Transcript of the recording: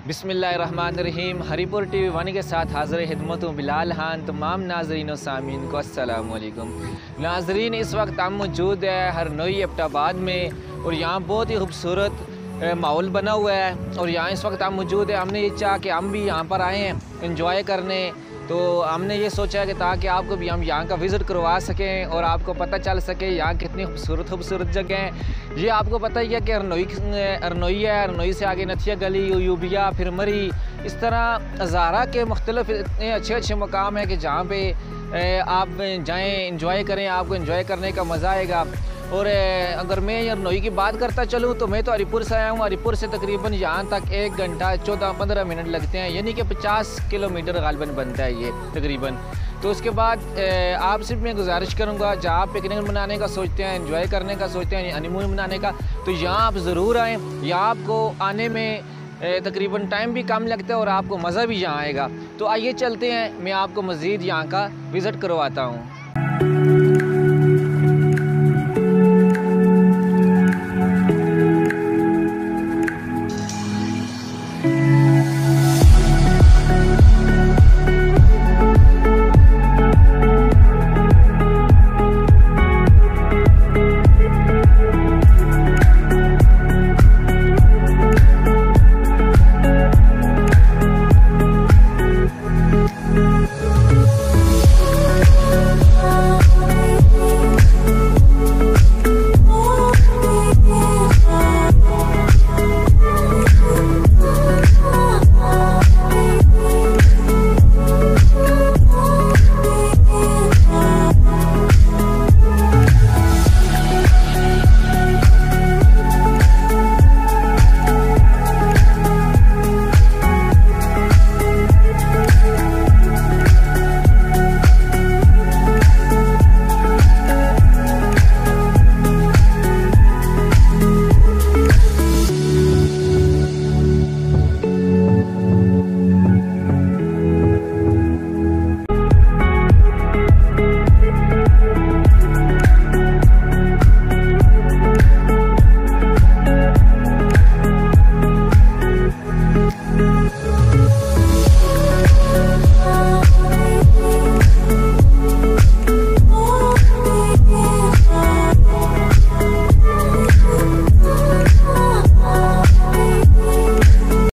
बिस्मिल्लाहिर्रहमानिर्रहीम। Haripur TV one के साथ हाज़िर खिदमत हूँ बिलाल खान। तमाम नाजरीन और सामीन को अस्सलाम वालेकुम। नाजरीन, इस वक्त हम मौजूद है हरनोई एबटाबाद में और यहाँ बहुत ही खूबसूरत माहौल बना हुआ है और यहाँ इस वक्त हम मौजूद है। हमने ये चाहा कि हम भी यहाँ पर आए हैं इंजॉय करने, तो हमने ये सोचा है कि ताकि आपको भी हम यहाँ का विज़िट करवा सकें और आपको पता चल सके यहाँ कितनी खूबसूरत जगह हैं। ये आपको पता ही है कि हरनोई है, हरनोई से आगे नथिया गली, यूबिया, फिर मरी, इस तरह हज़ारा के मुख्तलिफ इतने अच्छे मकाम हैं कि जहाँ पे आप जाएँ, इंजॉय करें, आपको इंजॉय करने का मज़ा आएगा। और अगर मैं हरनोई की बात करता चलूँ तो मैं तो हरीपुर से आया हूँ। हरीपुर से तकरीबन यहाँ तक 1 घंटा 14-15 मिनट लगते हैं, यानी कि 50 किलोमीटर गालिबन बनता है ये तकरीबन। तो उसके बाद आपसे मैं गुजारिश करूँगा, जहाँ आप पिकनिक मनाने का सोचते हैं, एंजॉय करने का सोचते हैं, हनीमून मनाने का, तो यहाँ आप ज़रूर आएँ। यहाँ आपको आने में तकरीबन टाइम भी कम लगता है और आपको मज़ा भी यहाँ आएगा। तो आइए चलते हैं, मैं आपको मज़ीद यहाँ का विज़िट करवाता हूँ।